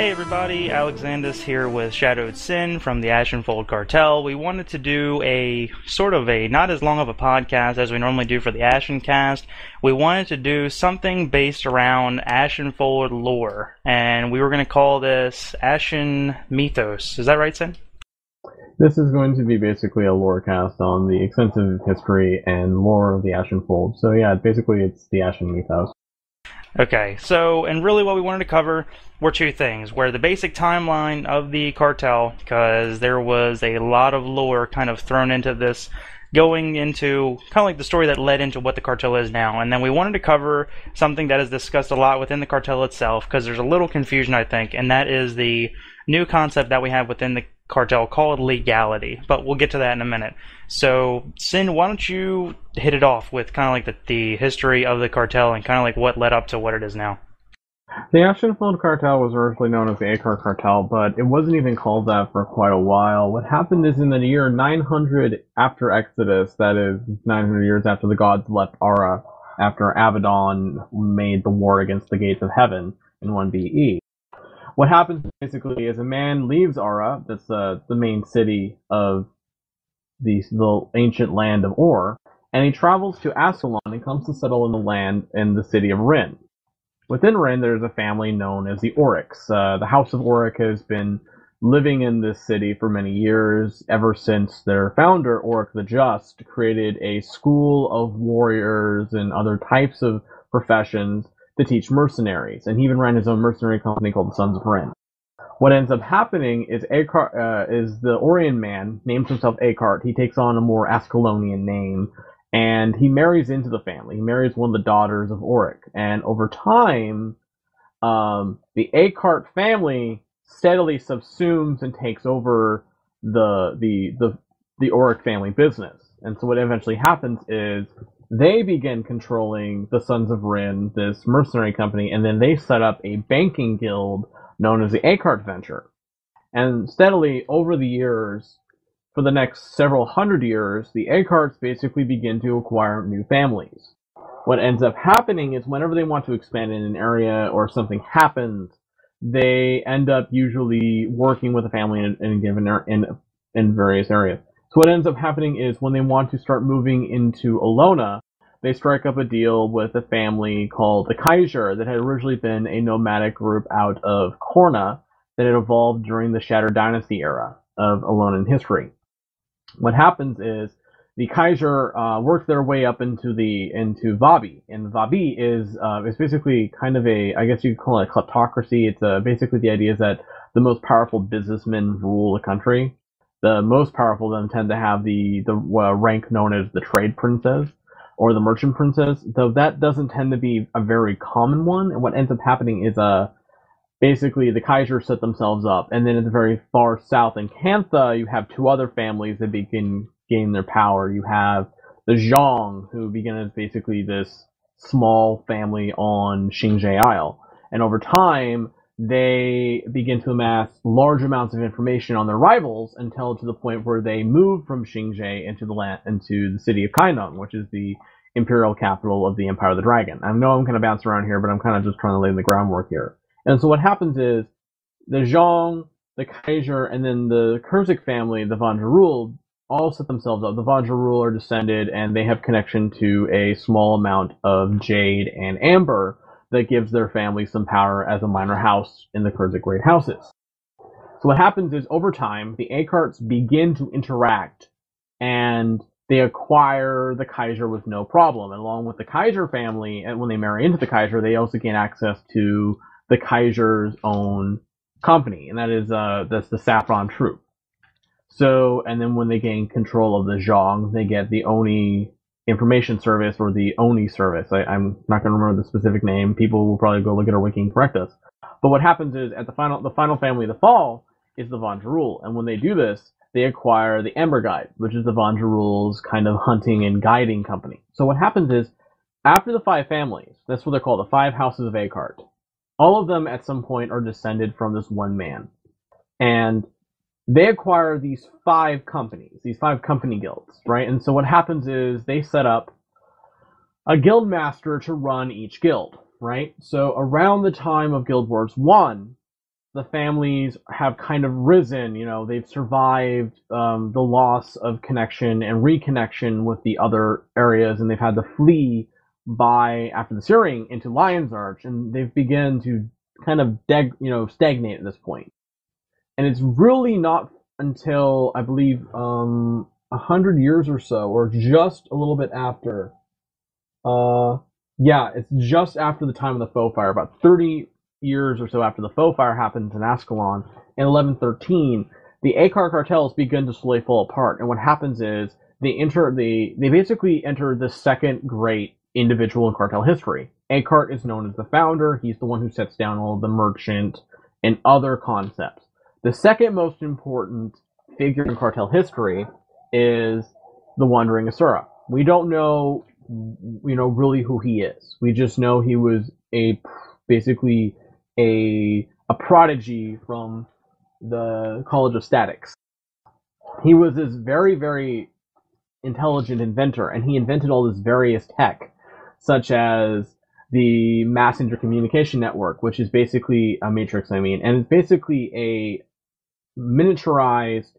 Hey everybody, Alexandus here with ShadowedSin from the Ashenfold Cartel. We wanted to do a sort of a not as long of a podcast as we normally do for the Ashencast. We wanted to do something based around Ashenfold lore, and we were going to call this AshenMythos. Is that right, Sin? This is going to be basically a lore cast on the extensive history and lore of the Ashenfold. So yeah, basically it's the AshenMythos. Okay, so, and really what we wanted to cover were two things. Where the basic timeline of the cartel, because there was a lot of lore kind of thrown into this, going into kind of like the story that led into what the cartel is now. And then we wanted to cover something that is discussed a lot within the cartel itself, because there's a little confusion, I think, and that is the new concept that we have within the cartel called legality. But we'll get to that in a minute. So, Sin, why don't you hit it off with kind of like the history of the cartel and kind of like what led up to what it is now. The Ashenfold Cartel was originally known as the Akar Cartel, but it wasn't even called that for quite a while. What happened is in the year 900 after Exodus, that is 900 years after the gods left Ara, after Abaddon made the war against the gates of heaven in 1 BE. What happens basically is a man leaves Ara, that's the main city of the ancient land of Ur, and he travels to Ascalon and comes to settle in the land in the city of Rin. Within Rin, there's a family known as the Oryx. The House of Oryx has been living in this city for many years, ever since their founder, Oryx the Just, created a school of warriors and other types of professions to teach mercenaries, and he even ran his own mercenary company called the Sons of Rin. What ends up happening is the Orion man names himself Akart. He takes on a more Ascalonian name, and he marries into the family. He marries one of the daughters of Oric, and over time, the Akart family steadily subsumes and takes over the Oric family business. And so what eventually happens is they begin controlling the Sons of Rin, this mercenary company, and then they set up a banking guild known as the Akart Venture. And steadily, over the years, for the next several hundred years, the Akarts basically begin to acquire new families. What ends up happening is whenever they want to expand in an area or something happens, they end up usually working with a family in various areas. So what ends up happening is when they want to start moving into Alona, they strike up a deal with a family called the Kaiser that had originally been a nomadic group out of Korna that had evolved during the Shattered Dynasty era of Alolan history. What happens is the Kaiser work their way up into Vabi, and Vabi is basically kind of I guess you could call it a kleptocracy. It's basically the idea is that the most powerful businessmen rule the country. The most powerful of them tend to have the rank known as the trade princess or the merchant princess, though that doesn't tend to be a very common one. And what ends up happening is basically the Kaiser set themselves up, and then at the very far south in Kantha, you have two other families that begin gaining their power. You have the Zhang, who begin as basically this small family on Xingzhe Isle, and over time, they begin to amass large amounts of information on their rivals until to the point where they move from Xingzhe into the city of Kaineng, which is the imperial capital of the Empire of the Dragon. I know I'm kind of bouncing around here, but I'm kind of just trying to lay the groundwork here. And so what happens is the Zhang, the Kaiser, and then the Kurzik family, the Vanjarul, all set themselves up. The Vanjarul are descended, and they have connection to a small amount of jade and amber that gives their family some power as a minor house in the Kurzik Great Houses. So what happens is, over time, the Akarts begin to interact, and they acquire the Kaiser with no problem. And along with the Kaiser family, and when they marry into the Kaiser, they also gain access to the Kaiser's own company, and that's the Saffron Troop. So, and then when they gain control of the Zhang, they get the Oni Information Service, or the Oni Service. I'm not going to remember the specific name. People will probably go look at our wiki and correct us. But what happens is, the final family to fall is the Vanjarul, and when they do this, they acquire the Ember Guide, which is the Vanjarul's kind of hunting and guiding company. So what happens is, after the 5 families, that's what they're called, the 5 houses of Akart, all of them at some point are descended from this one man. And they acquire these 5 companies, these 5 company guilds, right? And so what happens is they set up a guild master to run each guild, right? So around the time of Guild Wars 1, the families have kind of risen. They've survived the loss of connection and reconnection with the other areas, and they've had to flee after the Searing into Lion's Arch, and they've begun to kind of stagnate at this point. And it's really not until, I believe, 100 years or so, or just a little bit after. It's just after the time of the Foe Fire, about 30 years or so after the Foe Fire happens in Ascalon in 1113, the Akar cartels begin to slowly fall apart. And what happens is they basically enter the second great individual in cartel history. Akart is known as the founder. He's the one who sets down all of the merchant and other concepts. The second most important figure in cartel history is the Wandering Asura. We don't know, really who he is. We just know he was basically a prodigy from the College of Statics. He was this very, very intelligent inventor, and he invented all this various tech, such as the Mass Intercommunication Network, which is basically a matrix, and it's basically a miniaturized,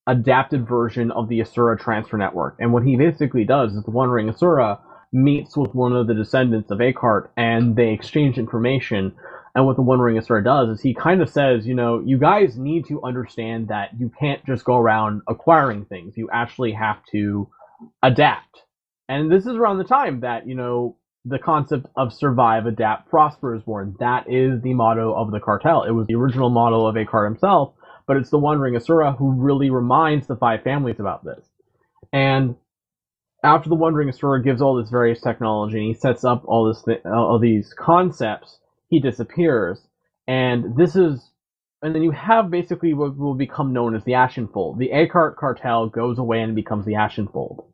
adapted version of the Asura transfer network. And what he basically does is the Wandering Asura meets with one of the descendants of Akart, and they exchange information. And what the Wandering Asura does is he kind of says, you guys need to understand that you can't just go around acquiring things. You actually have to adapt. And this is around the time that, the concept of survive, adapt, prosper is born. That is the motto of the cartel. It was the original motto of Akart himself, but it's the Wandering Asura who really reminds the five families about this. And after the Wandering Asura gives all this various technology and he sets up all these concepts, he disappears. And then you have basically what will become known as the Ashenfold. The Akart cartel goes away and becomes the Ashenfold.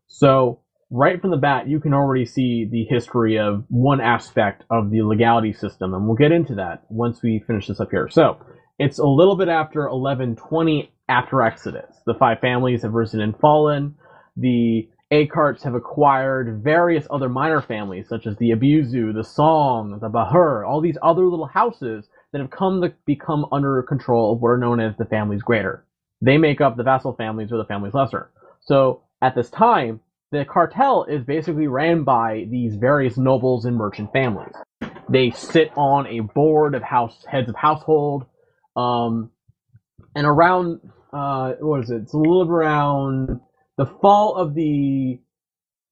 So right from the bat, you can already see the history of one aspect of the legality system, and we'll get into that once we finish this up here. So it's a little bit after 1120 after Exodus. The five families have risen and fallen. The Akarts have acquired various other minor families, such as the Abuzu, the Song, the Bahur, all these other little houses that have come to become under control of what are known as the families greater. They make up the vassal families or the families lesser. So at this time, the cartel is basically ran by these various nobles and merchant families. They sit on a board of heads of household, and around, it's a little around the fall of the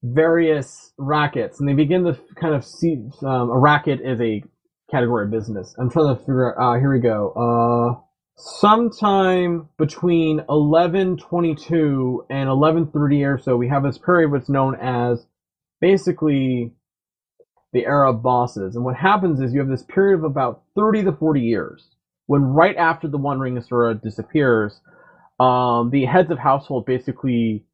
various rackets, and they begin to kind of see, a racket is a category of business. I'm trying to figure out, here we go, sometime between 1122 and 1130 or so, we have this period what's known as basically the era of bosses. And what happens is you have this period of about 30 to 40 years, when right after the Wandering Asura disappears, the heads of household basically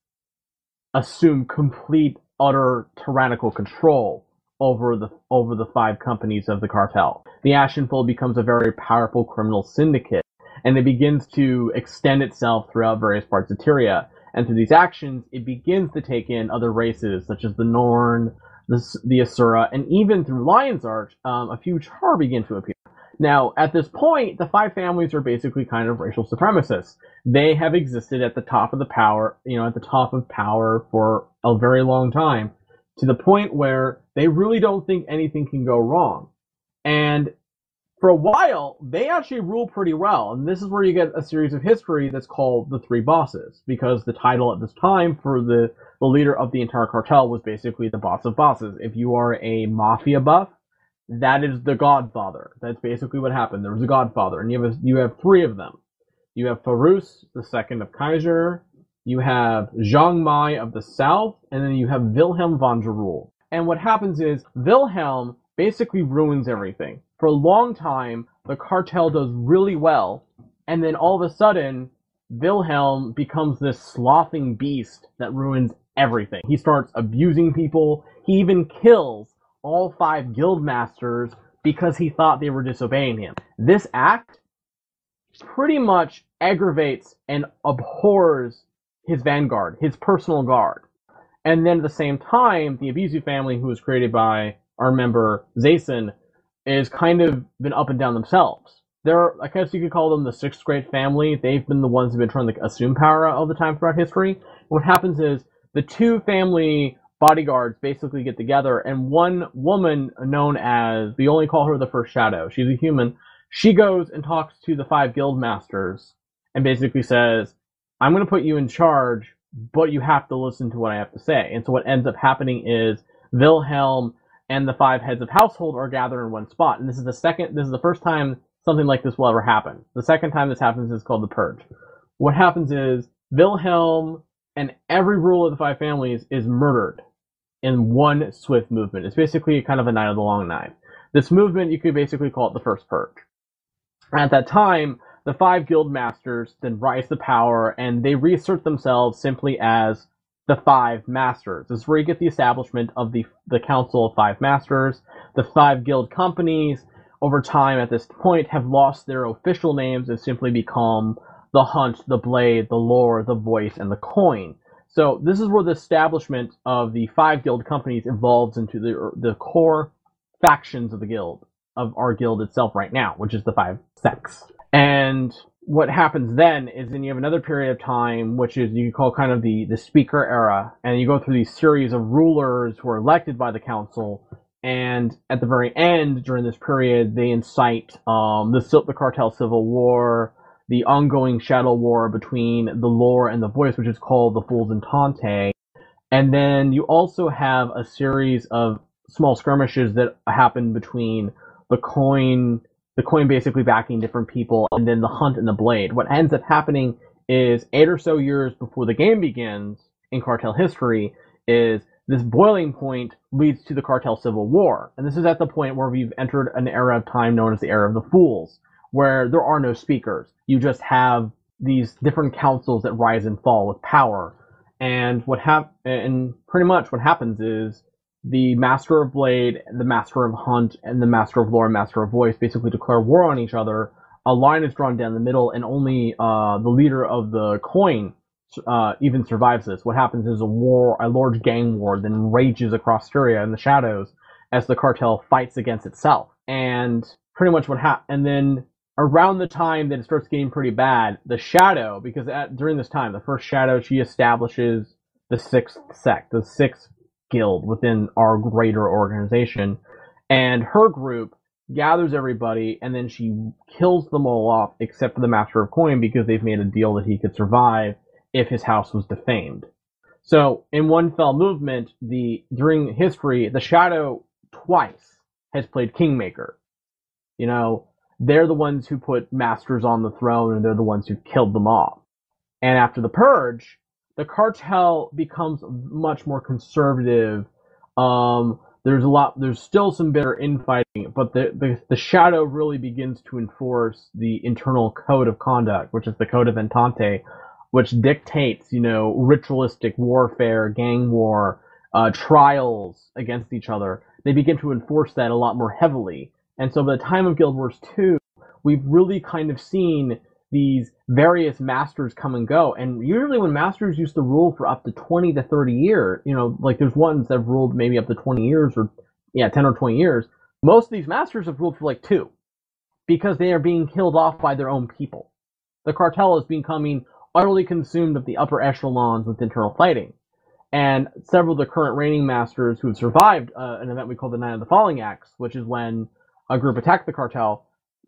assume complete, utter tyrannical control over the five companies of the cartel. The Ashenfold becomes a very powerful criminal syndicate, and it begins to extend itself throughout various parts of Tyria. And through these actions, it begins to take in other races, such as the Norn, the Asura, and even through Lion's Arch, a few Char begin to appear. Now, at this point, the five families are basically kind of racial supremacists. They have existed at the top of power for a very long time, to the point where they really don't think anything can go wrong. And for a while, they actually rule pretty well. And this is where you get a series of history that's called the Three Bosses, because the title at this time for the leader of the entire cartel was basically the boss of bosses. If you are a mafia buff, that is the Godfather. That's basically what happened. There was a Godfather, and you have three of them. You have Farus, the second of Kaiser, you have Zhang Mai of the south, and then you have Wilhelm von Jerul. And what happens is, Wilhelm basically ruins everything. For a long time, the cartel does really well, and then all of a sudden, Wilhelm becomes this slothing beast that ruins everything. He starts abusing people. He even kills all five guildmasters because he thought they were disobeying him. This act pretty much aggravates and abhors his vanguard, his personal guard. And then at the same time, the Abuzu family, who was created by our member Zayson, is kind of been up and down themselves. they're, I guess you could call them the sixth great family. They've been the ones who've been trying to assume power all the time throughout history. What happens is the two family bodyguards basically get together, and one woman known as, we only call her the First Shadow, she's a human, she goes and talks to the five guild masters and basically says, I'm going to put you in charge, but you have to listen to what I have to say. And so what ends up happening is Wilhelm and the five heads of household are gathered in one spot. And this is the first time something like this will ever happen. The second time this happens is called the Purge. What happens is Wilhelm and every ruler of the five families is murdered in one swift movement. It's basically kind of a Night of the Long Knife. This movement, you could basically call it the First Purge. At that time, the five guild masters then rise to power, and they reassert themselves simply as the five masters. This is where you get the establishment of the Council of Five Masters. The five guild companies, over time at this point, have lost their official names and simply become the Hunt, the Blade, the Lore, the Voice, and the Coin. So this is where the establishment of the five guild companies evolves into the core factions of the guild, of our guild itself right now, which is the five sects. And what happens then is then you have another period of time, which is you call kind of the speaker era, and you go through these series of rulers who are elected by the council, and at the very end, during this period, they incite the Cartel Civil War, the ongoing shadow war between the Lore and the Voice, which is called the Fools Entente. And then you also have a series of small skirmishes that happen between the coin basically backing different people, and then the Hunt and the Blade. What ends up happening is 8 or so years before the game begins in Cartel history is this boiling point leads to the Cartel Civil War. And this is at the point where we've entered an era of time known as the Era of the Fools, where there are no speakers. You just have these different councils that rise and fall with power. And pretty much what happens is the Master of Blade, the Master of Hunt, and the Master of Lore and Master of Voice basically declare war on each other. A line is drawn down the middle, and only the leader of the Coin even survives this. What happens is a large gang war, then rages across Syria in the shadows as the cartel fights against itself. And pretty much and then around the time that it starts getting pretty bad, the Shadow, because during this time, the First Shadow, she establishes the sixth sect, the sixth guild within our greater organization, and her group gathers everybody, and then she kills them all off except for the Master of Coin, because they've made a deal that he could survive if his house was defamed. So in one fell movement, during history, the Shadow twice has played Kingmaker. You know, they're the ones who put masters on the throne, and they're the ones who killed them off. And after the Purge, the cartel becomes much more conservative. There's still some bitter infighting, but the Shadow really begins to enforce the internal code of conduct, which is the Code of Entente, which dictates, ritualistic warfare, gang war, trials against each other. They begin to enforce that a lot more heavily. And so by the time of Guild Wars 2, we've really kind of seen these various masters come and go. And usually when masters used to rule for up to 20 to 30 years, like there's ones that have ruled maybe up to 20 years or 10 or 20 years. Most of these masters have ruled for like 2 because they are being killed off by their own people. The cartel is becoming utterly consumed of the upper echelons with internal fighting. And several of the current reigning masters who have survived an event we call the Night of the Falling Axe, which is when a group attacked the cartel,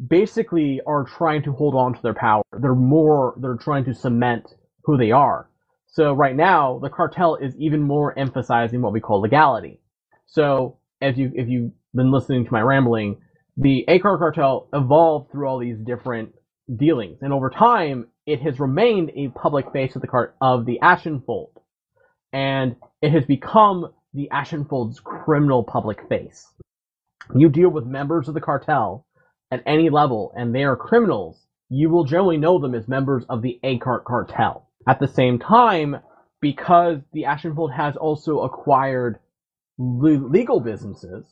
basically are trying to hold on to their power. They're trying to cement who they are. So right now, the cartel is even more emphasizing what we call legality. So if you've been listening to my rambling, the ACAR cartel evolved through all these different dealings, and over time, it has remained a public face of the Ashenfold, and it has become the Ashenfold's criminal public face. You deal with members of the cartel at any level, and they are criminals, you will generally know them as members of the ACAR cartel. At the same time, because the Ashenfold has also acquired legal businesses,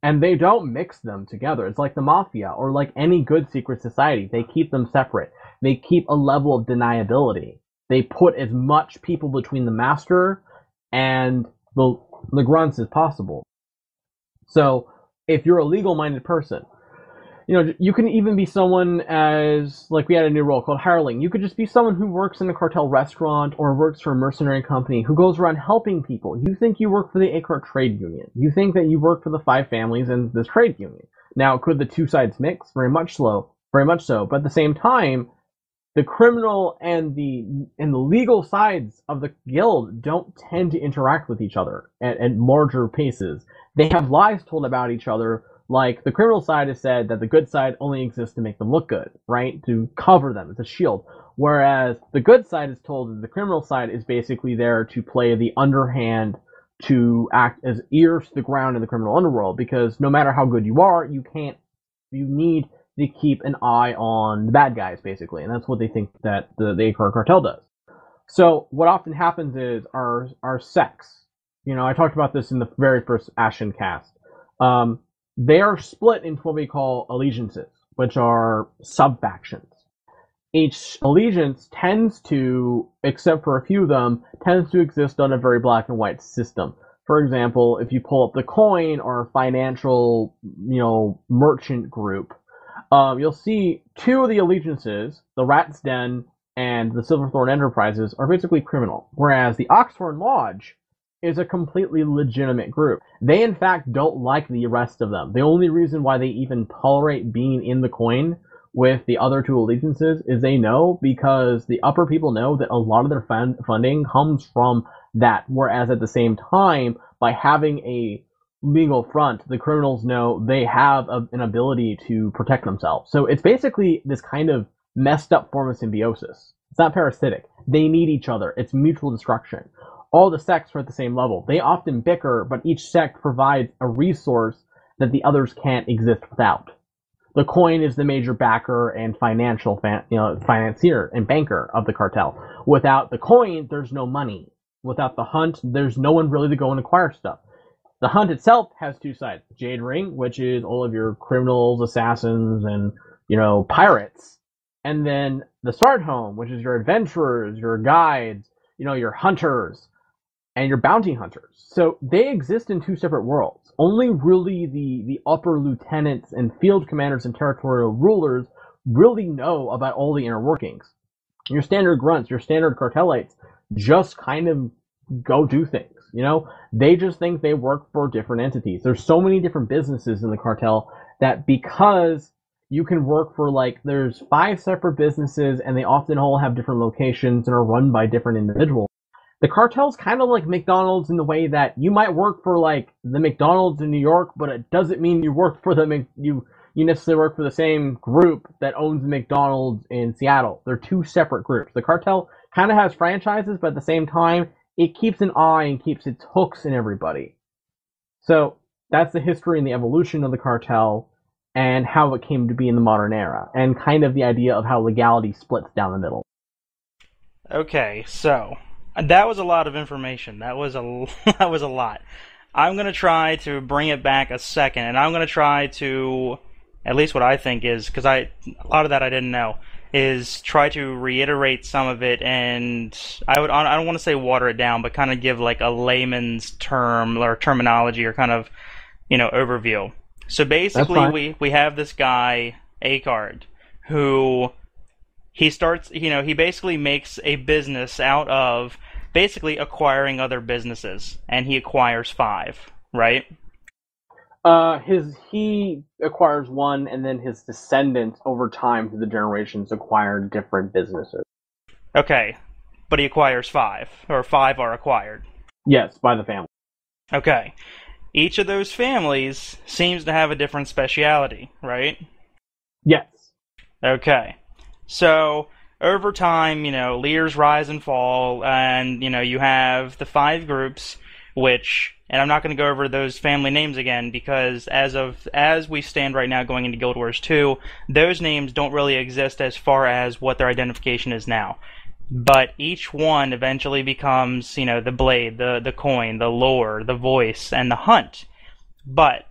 and they don't mix them together. It's like the mafia, or like any good secret society. They keep them separate. They keep a level of deniability. They put as much people between the master and the grunts as possible. So, if you're a legal-minded person, You can even be someone as, like, we had a new role called hireling. You could just be someone who works in a cartel restaurant or works for a mercenary company who goes around helping people. You think you work for the ACAR trade union. You think that you work for the 5 families and this trade union. Now, could the two sides mix? Very much so. But at the same time, the criminal and the legal sides of the guild don't tend to interact with each other at larger paces. They have lies told about each other. Like, the criminal side has said that the good side only exists to make them look good, right? To cover them. It's a shield. Whereas the good side is told that the criminal side is basically there to play the underhand, to act as ears to the ground in the criminal underworld, because no matter how good you are, you need to keep an eye on the bad guys, basically. And that's what they think that the ACAR cartel does. So what often happens is our sects. I talked about this in the very first Ashen cast. They are split into what we call allegiances, which are sub-factions. Each allegiance tends to, except for a few of them, tends to exist on a very black and white system. For example, if you pull up the coin or financial, merchant group, you'll see 2 of the allegiances, the Rat's Den and the Silverthorn Enterprises, are basically criminal, whereas the Oxhorn Lodge is a completely legitimate group. They, in fact, don't like the rest of them. The only reason why they even tolerate being in the coin with the other 2 allegiances is they know, because the upper people know that a lot of their funding comes from that, whereas at the same time, by having a legal front, the criminals know they have an ability to protect themselves. So it's basically this kind of messed up form of symbiosis. It's not parasitic. They need each other. It's mutual destruction. All the sects are at the same level. They often bicker, but each sect provides a resource that the others can't exist without. The coin is the major backer and financier and banker of the cartel. Without the coin, there's no money. Without the hunt, there's no one really to go and acquire stuff. The hunt itself has 2 sides. Jade Ring, which is all of your criminals, assassins, and, pirates. And then the Sword Home, which is your adventurers, your guides, your hunters, and your bounty hunters. So they exist in 2 separate worlds. Only really the upper lieutenants and field commanders and territorial rulers really know about all the inner workings. Your standard grunts, your standard cartelites, just kind of go do things. They just think they work for different entities. There's so many different businesses in the cartel that, because you can work for, there's 5 separate businesses and they often all have different locations and are run by different individuals. The cartel's kind of like McDonald's in the way that you might work for, the McDonald's in New York, but it doesn't mean you work for you necessarily work for the same group that owns McDonald's in Seattle. They're 2 separate groups. The cartel kind of has franchises, but at the same time, it keeps an eye and keeps its hooks in everybody. So that's the history and the evolution of the cartel and how it came to be in the modern era, and kind of the idea of how legality splits down the middle. Okay, so that was a lot of information. That was a lot. I'm going to try to bring it back a second, and I'm going to try to, at least what I think is, because a lot of that I didn't know, is try to reiterate some of it, and I don't want to say water it down, but kind of give a layman's term or terminology or kind of, overview. So basically we have this guy, Acard, who he basically makes a business out of basically acquiring other businesses, and he acquires 5, right? He acquires 1, and then his descendants over time through the generations acquire different businesses. Okay, but he acquires 5, or 5 are acquired. Yes, by the family. Okay. Each of those families seems to have a different speciality, right? Yes. Okay. So, over time, leaders rise and fall, and, you have the 5 groups, which, and I'm not going to go over those family names again, because as we stand right now going into Guild Wars 2, those names don't really exist as far as what their identification is now. But each one eventually becomes, the blade, the coin, the lore, the voice, and the hunt. But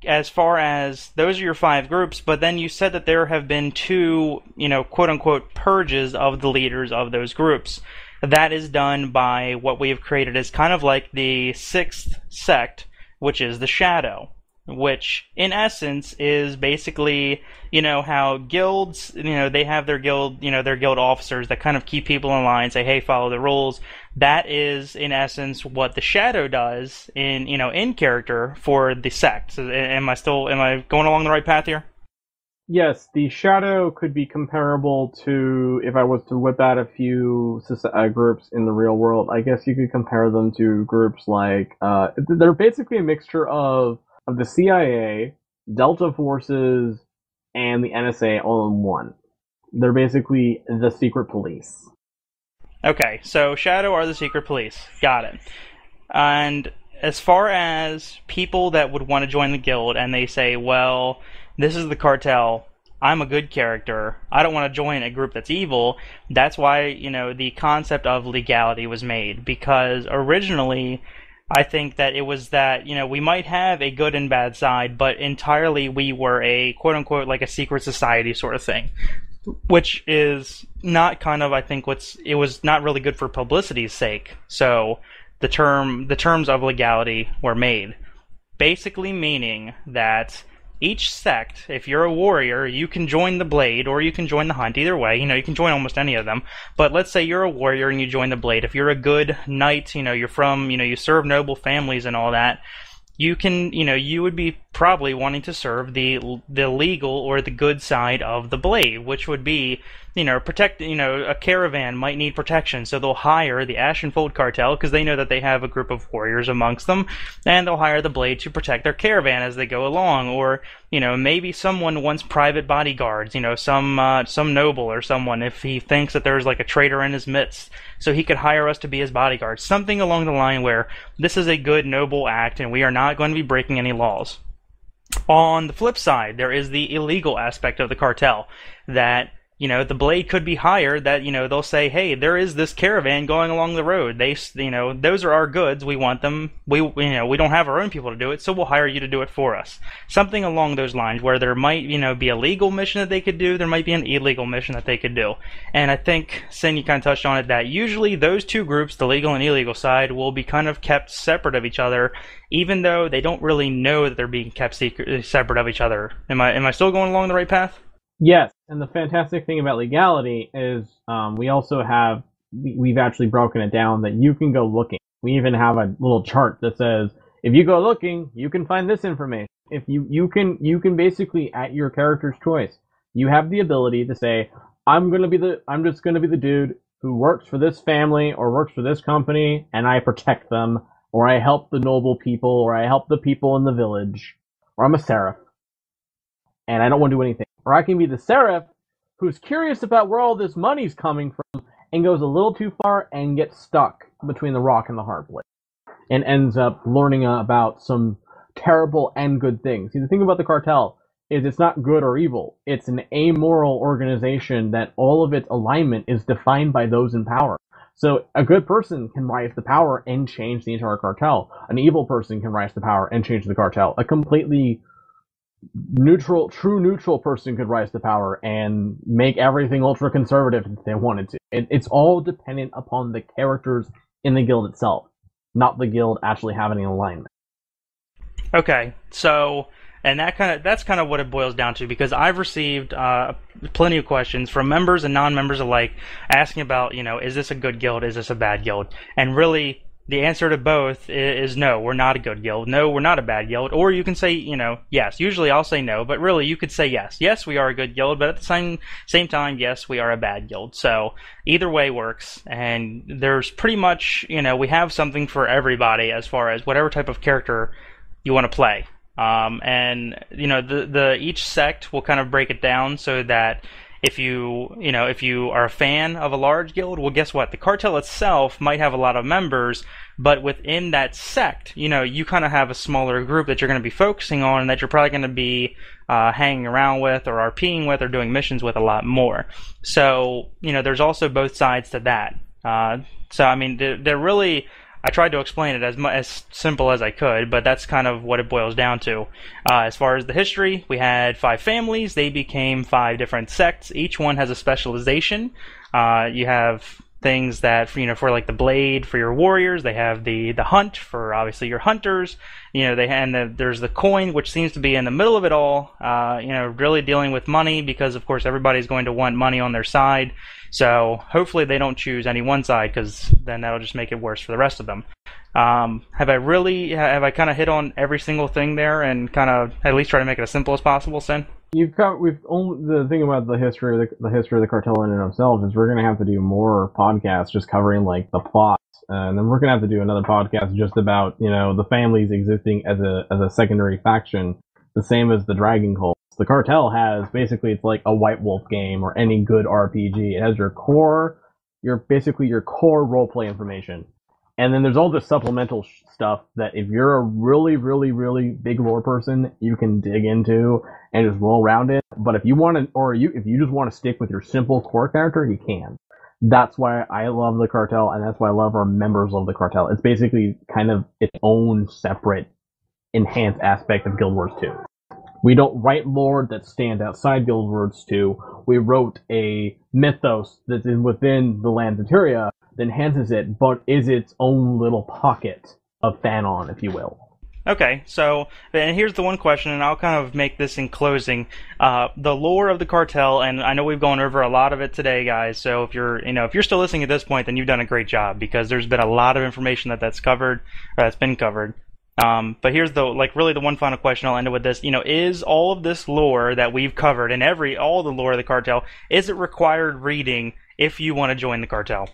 as far as those are your 5 groups, but then you said that there have been 2, quote-unquote purges of the leaders of those groups. That is done by what we have created as kind of like the 6th sect, which is the Shadow. which in essence is basically, how guilds, they have their guild, their guild officers that kind of keep people in line, say, hey, follow the rules. That is in essence what the Shadow does in character for the sect. So am I going along the right path here? Yes, the Shadow could be comparable to, if I was to whip out a few groups in the real world, I guess you could compare them to groups like, they're basically a mixture of the CIA, Delta Forces, and the NSA all in one. They're basically the secret police. Okay, so Shadow are the secret police. Got it. And as far as people that would want to join the guild and they say, well, this is the cartel, I'm a good character, I don't want to join a group that's evil, that's why, the concept of legality was made. Because originally, I think that it was that, we might have a good and bad side, but entirely we were a quote-unquote, like a secret society sort of thing. Which is not I think it was not really good for publicity's sake. So the terms of legality were made. Basically meaning that each sect, if you're a warrior, you can join the Blade or you can join the Hunt. Either way, you can join almost any of them. But let's say you're a warrior and you join the Blade. If you're a good knight, you're from, you serve noble families and all that, you can, you would be probably wanting to serve the legal or the good side of the Blade, which would be, protect, a caravan might need protection, so they'll hire the Ashenfold Cartel because they know that they have a group of warriors amongst them, and they'll hire the Blade to protect their caravan as they go along. Or, maybe someone wants private bodyguards, some noble or someone, if he thinks that there's like a traitor in his midst, so he could hire us to be his bodyguards. Something along the line where this is a good, noble act, and we are not going to be breaking any laws. On the flip side, there is the illegal aspect of the cartel, that the Blade could be hired, that, they'll say, hey, there is this caravan going along the road. Those are our goods. We want them. We don't have our own people to do it, so we'll hire you to do it for us. Something along those lines, where there might, be a legal mission that they could do. There might be an illegal mission that they could do. And I think, Sin, you kind of touched on it, that usually those two groups, the legal and illegal side, will be kind of kept separate of each other, even though they don't really know that they're being kept separate of each other. Am I still going along the right path? Yes, and the fantastic thing about legality is we've actually broken it down that you can go looking. We even have a little chart that says, if you go looking, you can find this information. If you can basically, at your character's choice, you have the ability to say, I'm just gonna be the dude who works for this family or works for this company, and I protect them, or I help the noble people, or I help the people in the village, or I'm a seraph, and I don't want to do anything. Or I can be the seraph who's curious about where all this money's coming from and goes a little too far and gets stuck between the rock and the hard place and ends up learning about some terrible and good things. See, the thing about the cartel is it's not good or evil. It's an amoral organization that all of its alignment is defined by those in power. So a good person can rise to power and change the entire cartel. An evil person can rise to power and change the cartel. A completely true neutral person could rise to power and make everything ultra conservative if they wanted to. It's all dependent upon the characters in the guild itself, not the guild actually having an alignment. Okay, so, and that's kind of what it boils down to, because I've received plenty of questions from members and non-members alike asking about, is this a good guild, is this a bad guild? And really, the answer to both is no, we're not a good guild. No, we're not a bad guild. Or you can say, yes. Usually I'll say no, but really you could say yes. Yes, we are a good guild, but at the same time, yes, we are a bad guild. So either way works, and there's pretty much, we have something for everybody as far as whatever type of character you want to play. And each sect will kind of break it down so that if you are a fan of a large guild, well, guess what? The cartel itself might have a lot of members, but within that sect, you kind of have a smaller group that you're going to be focusing on, and that you're probably going to be hanging around with, or RPing with, or doing missions with a lot more. So, there's also both sides to that. So, I mean, they're really... I tried to explain it as simple as I could, but that's kind of what it boils down to. As far as the history, we had 5 families. They became 5 different sects. Each one has a specialization. You have things that, for like the blade for your warriors. They have the hunt for obviously your hunters. There's the coin, which seems to be in the middle of it all. Really dealing with money, because of course everybody's going to want money on their side. So hopefully they don't choose any one side, because then that'll just make it worse for the rest of them. Have I kind of hit on every single thing there, and kind of at least try to make it as simple as possible, Sin? The thing about the history of the cartel in and of itself is we're going to have to do more podcasts just covering like the plot, and then we're going to have to do another podcast just about the families existing as a secondary faction, the same as the Dragon Cults. The cartel has basically, it's like a White Wolf game or any good RPG. It has your core roleplay information. And then there's all this supplemental stuff that if you're a really, really, really big lore person, you can dig into and just roll around it. But if you want to, if you just want to stick with your simple core character, you can. That's why I love the cartel, and that's why I love our members of the cartel. It's basically kind of its own separate, enhanced aspect of Guild Wars 2. We don't write lore that stands outside Guild Wars 2. We wrote a mythos that's within the Lands of Tyria that enhances it, but is its own little pocket of fanon, if you will. Okay, so, and here's the one question, and I'll kind of make this in closing. The lore of the cartel, and I know we've gone over a lot of it today, guys, so if you're still listening at this point, then you've done a great job, because there's been a lot of information that's been covered. But here's really the one final question I'll end with this. Is all of this lore that we've covered, and all the lore of the cartel, is it required reading if you want to join the cartel?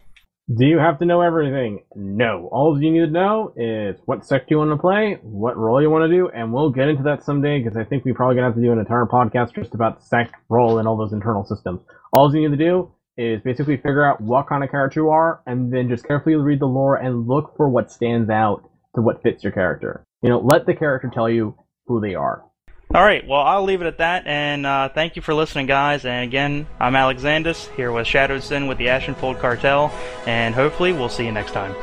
Do you have to know everything? No. All you need to know is what sect you want to play, what role you want to do, and we'll get into that someday, because I think we're probably going to have to do an entire podcast just about sect, role, and all those internal systems. All you need to do is basically figure out what kind of character you are, and then just carefully read the lore and look for what stands out to what fits your character. Let the character tell you who they are. Alright, well, I'll leave it at that, and thank you for listening, guys. And again, I'm Alexandus, here with ShadowedSin with the Ashenfold Cartel, and hopefully we'll see you next time.